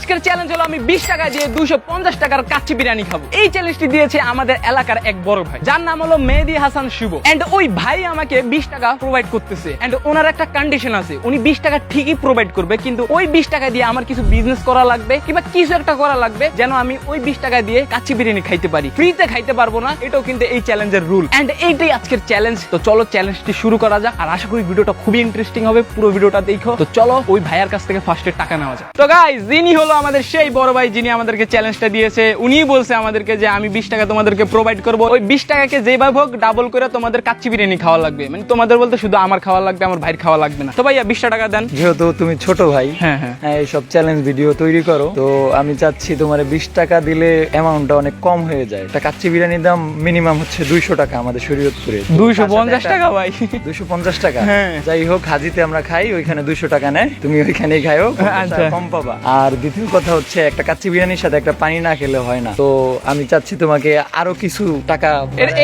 আজকের চ্যালেঞ্জ হলো আমি 20 টাকা দিয়ে 250 টাকার কাচ্চি বিরিয়ানি খাবো। এই চ্যালেঞ্জটি দিয়েছে আমাদের এলাকার এক বড় ভাই, যার নাম হলো মেহেদী হাসান শুভ। এন্ড ওই ভাই আমাকে 20 টাকা প্রোভাইড করতেছে। এন্ড ওনার একটা কন্ডিশন আছে, উনি 20 টাকা ঠিকই প্রোভাইড করবে, কিন্তু ওই 20 টাকা দিয়ে আমার কিছু বিজনেস করা লাগবে কিংবা কিছু একটা করা লাগবে যেন আমি ওই 20 টাকা দিয়ে কাচ্চি বিরিয়ানি খাইতে পারি। ফ্রিতে খাইতে পারবো না, এটাও কিন্তু এই চ্যালেঞ্জের রুল। এন্ড এইটাই আজকের চ্যালেঞ্জ। তো চলো চ্যালেঞ্জটি শুরু করা যাক। আর আশা করি ভিডিওটা খুবই ইন্টারেস্টিং হবে, পুরো ভিডিওটা দেখো। তো চলো ওই ভাইয়ার কাছ থেকে ফার্স্টে টাকা নেওয়া যাক। তো গাইস, যিনি হলো আমাদের সেই বড় ভাই, যিনি আমাদেরকে চ্যালেঞ্জটা দিয়েছে, উনিই বলছে আমাদেরকে যে আমি 20 টাকা তোমাদেরকে প্রোভাইড করবো। ওই 20 টাকাকে যেভাবে হোক ডাবল করে তোমাদের কাচ্চি বিরিয়ানি খাওয়া লাগবে। মানে তোমাদের বলতে শুধু আমার খাওয়া লাগবে, আমার ভাইয়ের খাওয়া লাগবে না। তো ভাইয়া 20 টাকা দেন। যেহেতু তুমি ছোট ভাই, হ্যাঁ হ্যাঁ, এইসব চ্যালেঞ্জ ভিডিও তৈরি করো, তো আমি চাচ্ছি তোমার 20 টাকা দিলে অ্যামাউন্টটা অনেক কম হয়ে যায়। একটা কাচ্চি বিরিয়ানির দাম মিনিমাম হচ্ছে 200 টাকা আমাদের শরীয়তপুরে। 250 টাকা ভাই। 250 টাকা, হ্যাঁ। যাই হোক, হাজিতে আমরা খাই, ওইখানে 200 টাকা নেয়, তুমি ওইখানেই খাইও, আচ্ছা। কম পাবা। আর দ্বিতীয় কথা হচ্ছে, একটা কাচ্চি বিরিয়ানির সাথে একটা পানি না খেলে হয় না। তো আমি চাচ্ছি তোমাকে আরো কিছু টাকা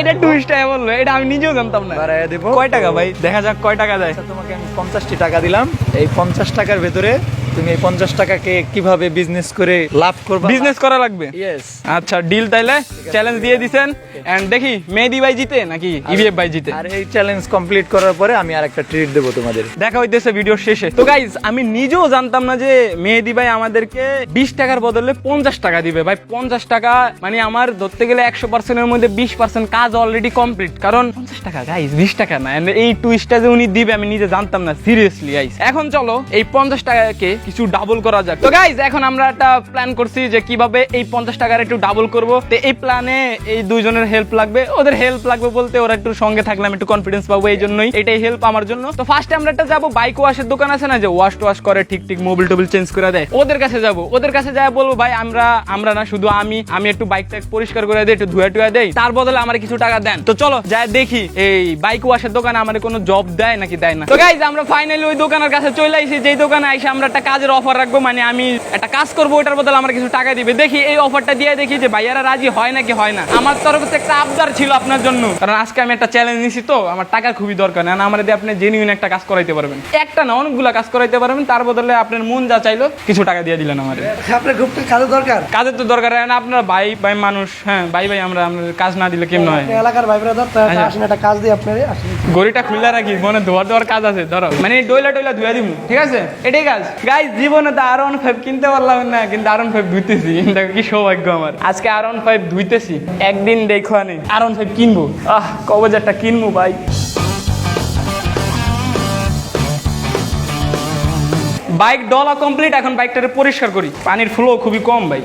এটা টুইস্ট টাকা বললো, এটা আমি নিজেও জানতাম না। বাড়াইয়া দেবো। কয় টাকা ভাই? দেখা যাক কয় টাকা যায়। আচ্ছা, তোমাকে আমি 50টি টাকা দিলাম। এই 50 টাকার ভেতরে তুমি এই 50 টাকাকে কিভাবে বিজনেস করে লাভ করবে, বিজনেস করা লাগবে। ইয়েস। আচ্ছা ডিল, তাইলে চ্যালেঞ্জ দিয়ে দিছেন। এন্ড দেখি মেহেদী ভাই জিতে নাকি ইভিএফ ভাই জিতে। আর এই চ্যালেঞ্জ কমপ্লিট করার পরে আমি আরেকটা ট্রিট দেবো তোমাদের। দেখা হইতেছে ভিডিওর শেষে। তো গাইজ, আমি নিজেও জানতাম না যে মেহেদী ভাই আমাদেরকে 20 টাকার বদলে 50 টাকা দিবে। ভাই 50 টাকা মানে আমার ধরতে গেলে 100% এর মধ্যে 20% কাজ অলরেডি কমপ্লিট। কারণ 50 টাকা গাইজ, 20 টাকা না। And এই টুইস্টটা যে উনি দিবে আমি নিজে জানতাম না, সিরিয়াসলি গাইজ। এখন চলো এই 50 টাকাকে কিছু ডাবল করা যাক। তো গাইজ, এখন আমরা একটা প্ল্যান করছি যে কিভাবে এই 50 টাকার একটু ডাবল করব। তো এই প্ল্যানে এই দুইজনের হেল্প লাগবে। ওদের হেল্প লাগবে বলতে ওরা একটু সঙ্গে থাকলে আমি একটু কনফিডেন্স পাবো, এই জন্যই এটাই হেল্প আমার জন্য। তো ফার্স্টে আমরা একটা যাবো বাইক ওয়াশের দোকান আছে না, যে ওয়াশ করে ঠিক মোবিল টোবিল চেঞ্জ করে দেয়, ওদের কাছে যাবো। ওদের কাছে যাই বলবো ভাই আমরা না শুধু আমি একটু বাইকটা পরিষ্কার করে দিই, একটু ধুয়ে টুয়ে দেই, তার বদলে আমার কিছু টাকা দেন। তো চলো যাই দেখি এই বাইক ওয়াশের দোকানে আমার কোনো জব দেয় নাকি দেয় না। তো গাইজ, আমরা ফাইনালি ওই দোকানের কাছে চলে আইছি, যেই দোকানে আইসে আমরা একটা কাজের অফার রাখবো। মানে আমি একটা কাজ করবো, ওটার বদলে আমার কিছু টাকা দিবে। দেখি এই অফারটা দিয়ে দেখি যে ভাইয়ারা রাজি হয় নাকি হয় না। আমার তরফ থেকে একটা আবদার ছিল আপনার জন্য, কারণ আজকে আমি একটা চ্যালেঞ্জ নিছি, তো আমার টাকা খুবই দরকার। না আমার দিয়ে আপনি জেনুইন একটা কাজ করাইতে পারবেন, একটা না অনেকগুলা কাজ করাইতে পারবেন, তার বদলে আপনার মন যা চাইলো কিছু টাকা দিয়ে দিলেন আমার। আপনার খুব কাজের দরকার। কাজের তো দরকার, না আপনার ভাই মানুষ। হ্যাঁ ভাই আমরা কাজ না দিলে কেমন হয়? এলাকার ভাই ব্রাদার, আসেন একটা কাজ দিয়ে আপনার আসেন। গড়িটা খুলে রাখি, মনে ধোয়ার কাজ আছে, ধরো মানে ডইলা ধুয়া দিব, ঠিক আছে? এটাই কাজ। গাইস, জীবনে তো R15 কিনতে পারলাম না, কিন্তু R15 ধুইতেছি। কি সৌভাগ্য আমার, আজকে R15 ধুইতেছি। একদিন দেখো আনে R15 কিনবো। কবে যে একটা কিনবো ভাই। বাইক ডলা কমপ্লিট, এখন বাইকটারে পরিষ্কার করি। পানির ফ্লো খুবই কম ভাই।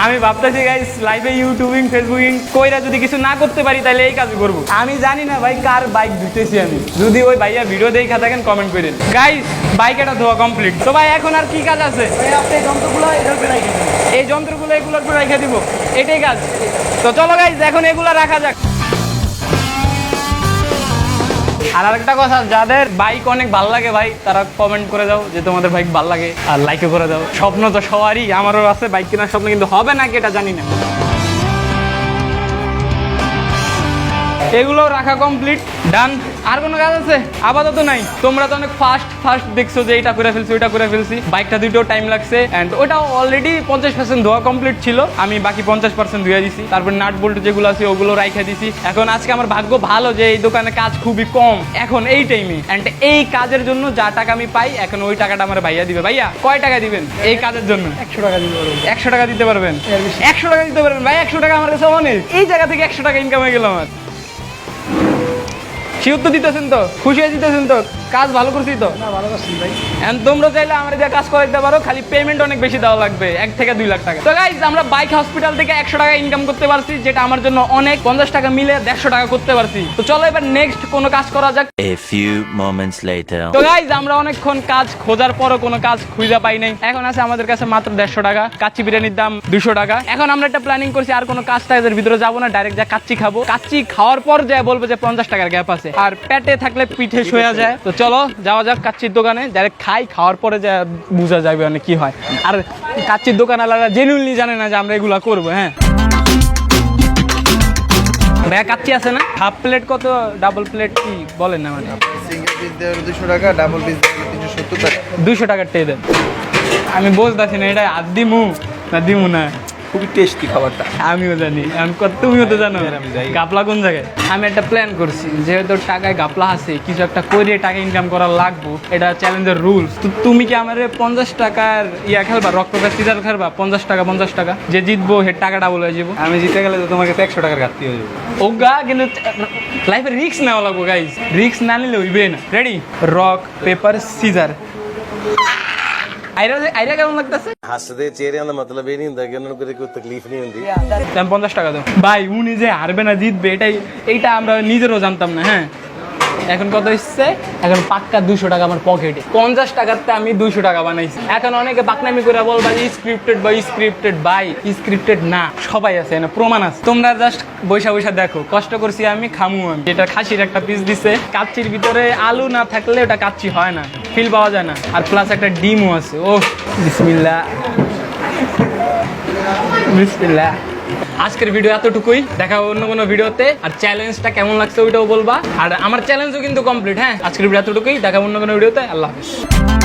আমি ভাবতেছি গাইস, লাইভে ইউটিউবিং ফেসবুকিং কইরা যদি কিছু না করতে পারি তাহলে এই কাজ করব। আমি জানি না ভাই কার বাইক ধুইতেছি আমি, যদি ওই ভাইয়া ভিডিও দেখা থাকেন কমেন্ট করেন। গাইস, বাইক এটা ধোয়া কমপ্লিট। তো ভাই এখন আর কি কাজ আছে? আপনি এই যন্ত্রগুলো এটার উপরে রেখে দিন। এই যন্ত্রগুলো এগুলোর উপর রেখে দিব, এটাই কাজ। তো চলো গাইস, এখন এগুলো রাখা যাক। আর আরেকটা কথা, যাদের বাইক অনেক ভালো লাগে ভাই, তারা কমেন্ট করে দাও যে তোমাদের বাইক ভালো লাগে, আর লাইকও করে দাও। স্বপ্ন তো সবারই, আমারও আছে বাইক কেনার স্বপ্ন, কিন্তু হবে নাকি এটা জানি না। এগুলো রাখা কমপ্লিট, ডান। আর কোনো কাজ আছে? আপাতত নাই। তোমরা তো অনেক ফাস্ট দেখছো যে এটা করে ফেলছি, ওইটা করে ফেলছি। বাইকটা দুইটাও টাইম লাগছে, এন্ড ওটাও অলরেডি 50% ধোয়া কমপ্লিট ছিল। আমি বাকি 50% ধুয়ে দিছি। তারপর নাট বোল্ট যেগুলো আছে ওগুলো রাইখা দিছি। এখন আজকে আমার ভাগ্য ভালো যে এই দোকানে কাজ খুবই কম এখন এই টাইমে, এন্ড এই কাজের জন্য যা টাকা আমি পাই, এখন ওই টাকাটা আমার ভাইয়া দিবে। ভাইয়া কয় টাকা দিবেন এই কাজের জন্য? 100 টাকা দিতে পারবেন। 100 টাকা দিতে পারবেন? 100 টাকা দিতে পারবেন ভাই? 100 টাকা আমার কাছে অনেক। এই জায়গা থেকে 100 টাকা ইনকাম হয়ে গেল আমার। শিওর তো দিতেছেন তো? খুশি হয়ে দিতেছেন তো? কাজ ভালো করছি তো? না, ভালো করছেন ভাই। এন্ড তোমরা চাইলে আমার দিয়ে কাজ করাইতে পারো, খালি পেমেন্ট অনেক বেশি দেওয়া লাগবে, 1 থেকে 2 লাখ টাকা। তো গাইস, আমরা বাইক হসপিটাল থেকে 100 টাকা ইনকাম করতে পারছি, যেটা আমার জন্য অনেক। 50 টাকা মিলে 150 টাকা করতে পারছি। তো চলো এবার নেক্সট কোনো কাজ করা যাক। A few moments later. তো গাইস, আমরা অনেকক্ষণ কাজ খোঁজার পরও কোনো কাজ খুঁজে পাই নাই। এখন আছে আমাদের কাছে মাত্র 150 টাকা। কাচ্চি বিরিয়ানির দাম 200 টাকা। এখন আমরা একটা প্ল্যানিং করছি, আর কোনো কাজ টাজের ভিতরে যাবো না, ডাইরেক্ট যা কাচ্চি খাবো। কাচ্চি খাওয়ার পর যা বলবো যে 50 টাকার গ্যাপ আছে, আর পেটে থাকলে পিঠে শুয়ে যায়। তো চলো যাওয়া যাক কাচ্চির দোকানে, ডাইরেক্ট খাওয়ার পরে যা বোঝা যাবে অনেক কি হয়। আর কাচ্চির দোকানওয়ালারা জেনুইনলি জানে না যে আমরা এগুলা করবো। হ্যাঁ ভাইয়া, কাচ্চি আছে না? হাফ প্লেট কত, ডাবল প্লেট কি বলেন না? মানে সিঙ্গেল পিস দেওয়ার 200 টাকা, ডাবল পিস দেওয়ার 370 টাকা। 200 টাকার টে দেন। আমি বলতেছি না এটা আর দিমু না দিমু না। খুবই টেস্টি খাবারটা। আমিও জানি, তুমিও তো জানো আমি যাই। গাপলা কোন জায়গায়। আমি একটা প্ল্যান করছি, যেহেতু টাকায় গাপলা আছে, কিছু একটা করে টাকা ইনকাম করা লাগবো, এটা চ্যালেঞ্জের রুলস। তো তুমি কি আমার 50 টাকার ইয়া খেলবা, রক্তটা সিজার খেলবা? 50 টাকা 50 টাকা, যে জিতবো সে টাকাটা বলে যাবো। আমি জিতে গেলে তো তোমাকে 100 টাকার ঘাটতি হয়ে যাবে। ওগা কিন্তু লাইফে রিস্ক নেওয়া লাগবো গাইজ, রিস্ক না নিলে হইবে না। রেডি? Rock paper scissor. আইরা কেমন লাগতেছে? ਹੱਸਦੇ ਚਿਹਰਿਆਂ ਦਾ ਮਤਲਬ ਇਹ ਨਹੀਂ ਹੁੰਦਾ ਕਿ ਉਹਨਾਂ ਨੂੰ ਕਦੇ ਕੋਈ ਤਕਲੀਫ ਨਹੀਂ ਹੁੰਦੀ। আমি 50 টাকা দাও ভাই। উনি যে হারবে না জিতবে এইটা আমরা নিজেরও জানতাম না। হ্যাঁ, এখন কত হচ্ছে? এখন পাক্কা 200 টাকা আমার পকেটে। 50 টাকাতে আমি 200 টাকা বানাইছি। এখন অনেকে বাকনামি করে বলবা যে স্ক্রিপ্টেড বা স্ক্রিপ্টেড। ভাই স্ক্রিপ্টেড না, সবাই আছে না, প্রমাণ আছে। তোমরা জাস্ট বৈশা বৈশা দেখো, কষ্ট করছি আমি, খামু আমি। এটা খাসির একটা পিস দিছে, কাচ্চির ভিতরে আলু না থাকলে ওটা কাচ্চি হয় না, ফিল পাওয়া যায় না। আর প্লাস একটা ডিমও আছে। ও বিসমিল্লাহ বিসমিল্লাহ। আজকের ভিডিও এতটুকুই, দেখা হবে অন্য কোনো ভিডিওতে। আর চ্যালেঞ্জটা কেমন লাগছে ওইটাও বলবা। আর আমার চ্যালেঞ্জও কিন্তু কমপ্লিট। হ্যাঁ, আজকের ভিডিও এতটুকুই, দেখা হবে অন্য কোনো ভিডিওতে। আল্লাহ হাফিজ।